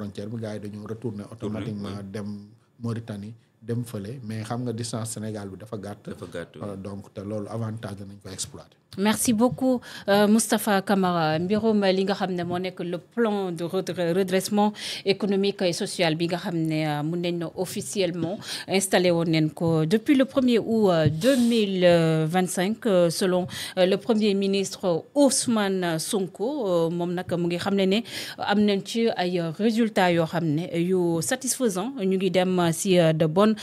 frontière bi gars yi dañoo retourner automatiquement dem Mauritanie dem fële mais xam nga distance Sénégal bi dafa gàtt. Donc te loolu avantage danañ ko exploiter. Merci beaucoup Moustapha Camara mbirum li nga xam ne moo nekk le plan de redressement économique et social bi nga xam ne mun nañ officiellement installé woon nañ ko depuis le 1er août 2025 selon le premier ministre Ousmane Sonko moom nag mu ngi xam ne am nañ ci ay résultats yoo xam ne yu satisfaisants ñu ngi dem si de bonnes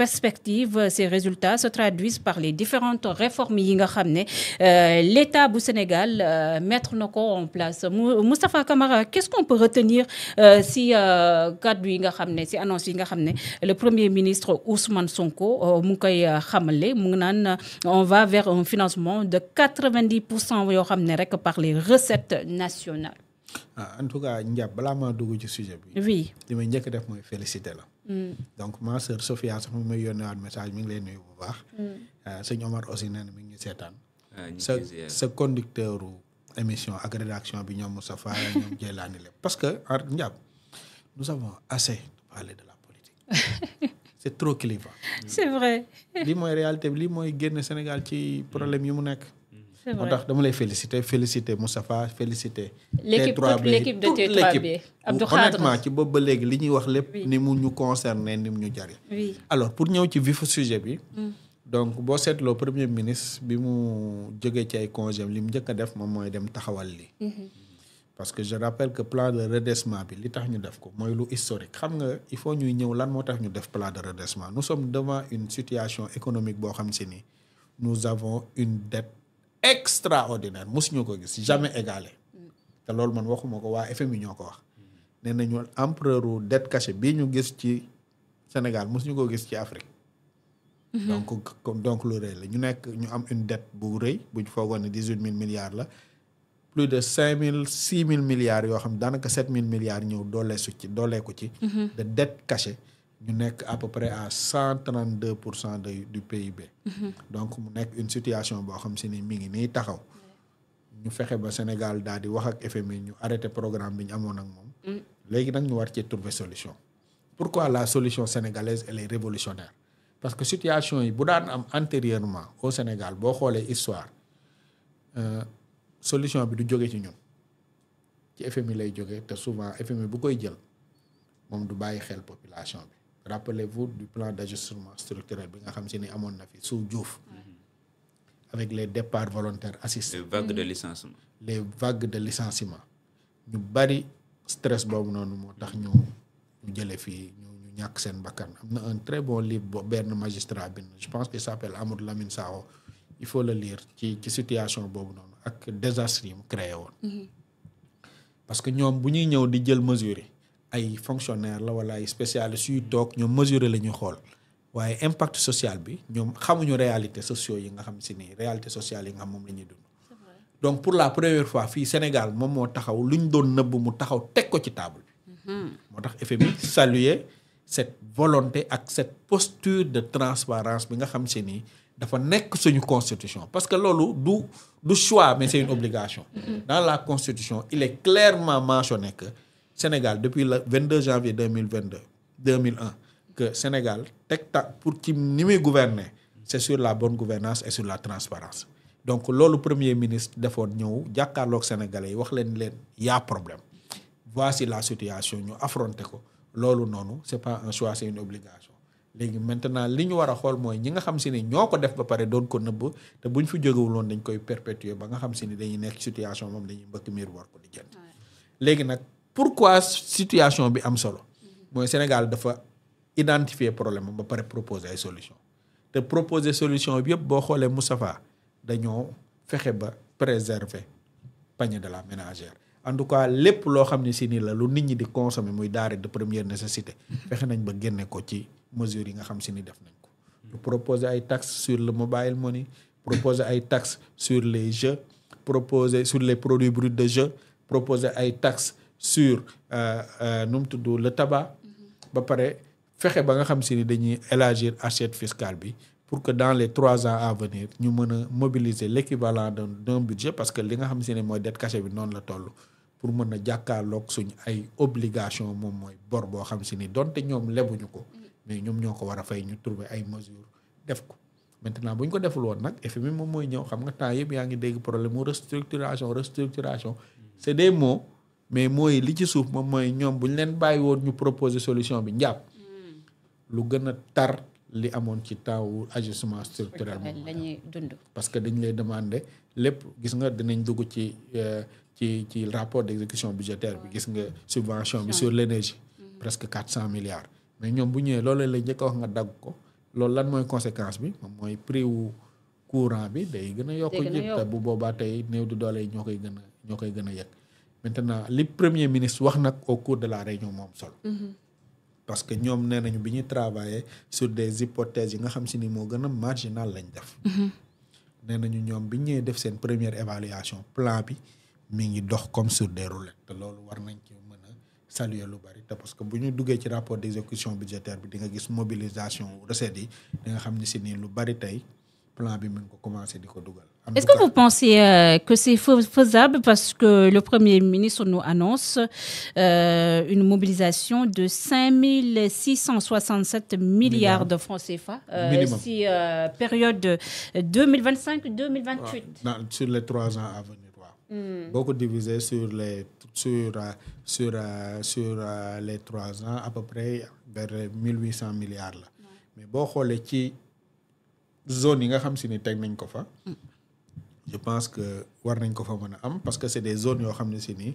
perspectives. Ces résultats se traduisent par les différentes réformes yi nga xam ne l'État du Sénégal mettre en place. Moustapha Camara, qu'est-ce qu'on peut retenir si cadre yi nga xam ne si annonce yi nga xam ne le premier ministre Ousmane Sonko mu ngi koy xamale mu ngi naan on va vers un financement de 90% yoo xam ne rek par les recettes nationales. En tout cas Ndiab balaa maa dugg ci sujet bi. Oui. li may njëkk def mooy féliciter la. Donc ma sœur Sophia sax mi may yónneewaat message mi ngi lay nuyu bu baax. Sëñ Omar aussi nee na mi ngi seetaan. sa conducteur émission ak rédaction bi ñoom Moustapha ñoom Djeylani lépp parce que Ndiab nous avons assez parlé de la politique. C'est trop clivant. C'est vrai. lii mooy réalité bi lii mooy génn Sénégal ci problème yi mu nekk. C'est vrai. moo tax dama lay féliciter Moustapha féliciter. l'équipe de T3B Abdou Khadre honnêtement ci boobu ba léegi li ñuy wax lépp ni mu ñu concerné ni mu ñu jariñ. Oui. Alors pour ñëw ci vif sujet bi. Donc boo seetloo premier ministre bi mu jógee ci ay congés li mu njëkk a def moom mooy dem taxawal lii. Parce que je rappelle que plan de redressement bi li tax ñu def ko mooy lu historique xam nga il faut ñuy ñëw lan moo tax ñu def plan de redressement nous sommes devant une situation économique boo xam si ni nous avons une dette extraordinaire mosuñu ko gis jamais égalée. te loolu man waxuma ko waa FMI ñoo ko wax. nee nañu empereur u dette cachée bii ñu gis ci Sénégal mosuñu ko gis ci Afrique. donc lu rëy la ñu am une dette bu rëy bu ñu foogoon ne 18 000 milliards la plus de 6 000 milliards yoo xam daanaka 7 000 milliards ñëw dooleeku ci. de dette cachée ñu nekk à peu près à 132% du PIB. Donc mu nekk une situation boo xam si ni mi ngi nii taxaw. ñu fexe ba Sénégal daal di wax ak FMI ñu arrêté programme bi ñu amoon ak moom. léegi nag ñu war ci trouver solution. Pourquoi la solution sénégalaise elle est révolutionnaire? Parce que situation yi bu daan am antérieurement au Sénégal boo xoolee histoire solution bi du jóge ci ñun ci FMI lay jóge te souvent FMI bu koy jël moom du bàyyi xel population bi. Rappelez-vous du plan d'ajustement structurel bi nga xam si ni amoon na fi sous Diouf. Avec les départs volontaires assistés. Les vagues de licenciement. ñu bari stress boobu noonu moo tax ñu jëlee fii ñu ñàkk seen bakkan am na un très bon livre benn magistrat bind je pense qu'il s'appelle Amadou Lamine Sao il faut le lire ci situation boobu noonu ak désastre yi mu créé woon. Parce que ñoom bu ñuy ñëw di jël mesure ay fonctionnaires la wala ay spécialistes yuy toog ñoom mesurer la ñuy xool waaye impact social bi ñoom xamuñu réalité sociaux yi nga xam si ni réalité sociale yi nga xam moom la ñuy dund. Donc pour la première fois fii Sénégal moom moo taxaw lu ñu doon nëbb mu taxaw teg ko ci table bi. moo tax FMI saluer cette volonté ak cette posture de transparence bi nga xam si ni dafa nekk suñu constitution parce que loolu du choix mais c'est une obligation. Dans la constitution il est clairement mentionné que Sénégal depuis le 22 janvier 2001 que Sénégal pour ci ni muy gouverner c'est sur la bonne gouvernance et sur la transparence donc loolu premier ministre defoon ñëw jàkkaarloog sénégalais yi wax leen y'a problème voici la situation ñu affronter ko loolu noonu c'est pas un choix c'est une obligation léegi maintenant li ñu war a xool mooy ñi nga xam si ni ñoo ko def ba pare doon ko nëbb te buñ fi jógewul woon dañ koy perpétuer ba nga xam si ni dañuy nekk situation moom dañuy mbëkk miir war ko di jënd léegi nag pourquoi situation bi am solo mooy Sénégal dafa identifier problème ba pare proposer ay solution te proposer solution bi yëpp boo xoolee Moustapha dañoo fexe ba préserver panier de la ménagère en tout cas lépp loo xam ne si nii la lu nit ñi di consommer muy denrée de première nécessité fexe nañ ba génne ko ci mesures yi nga xam si ni def nañ ko ñu proposer ay taxes sur le mobile money proposer ay taxes sur les jeux proposer sur les produits bruts de jeu proposer ay taxes sur nu mu tudd le tabac ba pare fexe ba nga xam si ni dañuy élargir assiette fiscale bi pour que dans les 3 ans à venir ñu mën a mobiliser l'équivalent d'un budget parce que li nga xam si ne mooy dette cachée bi noonu la toll pour mën a jàkkaarloog suñ ay obligation moom mooy bor boo xam si ni donte ñoom lebuñu ko mais ñoom ñoo ko war a fay ñu trouver ay mesures def ko maintenant bu ñu ko deful woon nag FMI moom mooy ñëw xam nga temps yëpp yaa ngi dégg problème mu restructuration c'est des mots mais mooy li ci suuf moom mooy ñoom bu ñu leen bàyyi woon ñu proposer solution bi njàpp lu gën a tar li amoon ci temps wu ajustement structurel lañuy dund parce que dañ lay demander lépp gis nga dinañ dugg ci rapport d'exécution budgétaire bi gis nga subvention bi sur l'énergie presque 400 milliards mais ñoom bu ñëwee loolu la njëkk a wax nga dagg ko loolu lan mooy conséquence bi moom mooy prix wu courant bi day gën a yokk jëpp te bu boobaa tey néew di doole yi ñoo koy gën a yëg maintenant li premier ministre wax nag au cours de la réunion moom solo parce que ñoom nee nañu bi ñuy travailler sur des hypothèses yi nga xam si ni moo gën a marginal lañ def nee nañu ñoom bi ñëwee def seen première évaluation plan bi mi ngi dox comme sur des roulettes te loolu war nañ ci mën a saluer lu bari te parce que bu ñu duggee ci rapport d'exécution budgétaire bi di nga gis mobilisation recettes yi di nga xam ne si nii lu bari tey plan bi mi ngi ko commencé di ko dugal. Est-ce que vous pensez que c'est faisable parce que le Premier ministre nous annonce une mobilisation de 5667 milliards de francs CFA si période 2025-2028 sur les 3 ans à venir. Beaucoup divisé sur les 3 ans à peu près vers 1800 milliards la mais boo xoolee ci zone yi nga xam si ni teg nañ ko fa je pense que war nañ ko fa mën a am parce que c'est des zones yoo xam ne si ni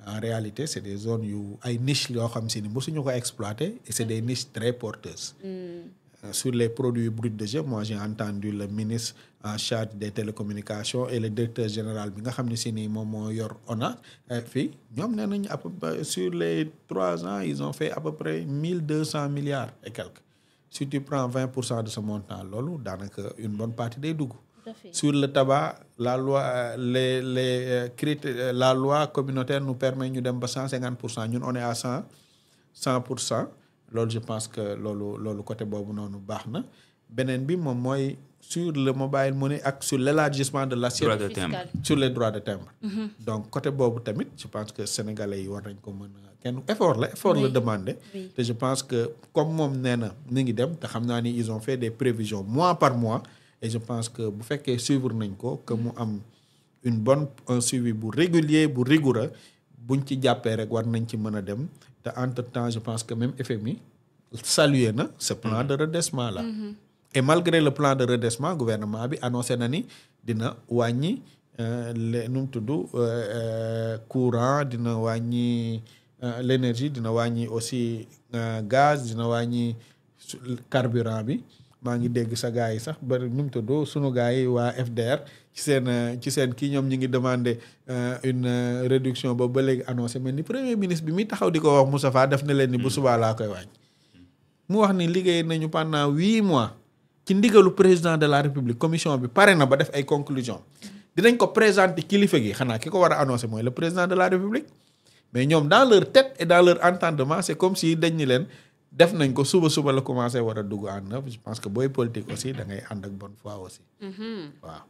en réalité c'est des zones yu ay niches yoo xam si ni mosuñu ko exploiter et c'est des niches très porteuses. Sur les produits bruts de jeu moi j'ai entendu le ministre en charge des télécommunications et le directeur général bi nga xam ne si ni moom moo yor ONA fii ñoom nee nañu à peu près sur les 3 ans ils ont fait à peu près 1200 milliards et quelques si tu prends 20% de ce montant loolu daanaka une bonne partie day dugg. Sur le tabac la loi les critères la loi communautaire nous permet ñu dem ba 150% ñun on est à 100%. loolu je pense que loolu côté boobu noonu baax na beneen bi moom mooy sur le mobile money ak sur l'élargissement de l'assiette fiscale sur les droits de timbre. Donc côté boobu tamit je pense que sénégalais yi war nañ ko mën a kenn effort la demander te je pense que comme moom nee na ni ngi dem te xam naa ni ils ont fait des prévisions mois par mois et je pense que bu fekkee suivre nañ ko que mu am un suivi bu régulier bu rigoureux buñ ci jàppee rek war nañ ci mën a dem te entre-temps je pense que même FMI salué na ce plan de redressement là. Et malgré le plan de redressement gouvernement bi annoncé na ni dina wàññi nu mu tudd courant dina wàññi l'énergie dina wàññi aussi gaz dina wàññi carburant bi maa ngi dégg sa gars yi sax bari nu mu tudd sunu gars yi waa FDR ci seen kii ñoom ñu ngi demander une réduction ba léegi annoncé mais ni premier ministre bi muy taxaw di ko wax Moustapha def na leen ni bu subaa laa koy wàññi mu wax ni liggéey nañu pendant 8 mois ci ndigalu président de la République commission bi pare na ba def ay conclusions dinañ ko présenter kilifa gi xanaa ki ko war a annoncer mooy le président de la République mais ñoom dans leur tête et dans leur entendement c'est comme si dañ ni leen def nañ ko suba la commencé war a dugg en œuvre je pense que booy politique aussi da ngay ànd ak bonne foi aussi. waaw.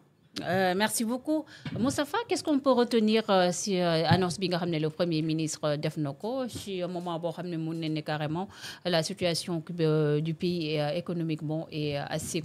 Merci beaucoup Moustapha qu'est-ce qu'on peut retenir si annonce bi nga xam ne le premier ministre def na ko ci moment boo xam ne mun nañ ne carrément la situation du pays économiquement est assez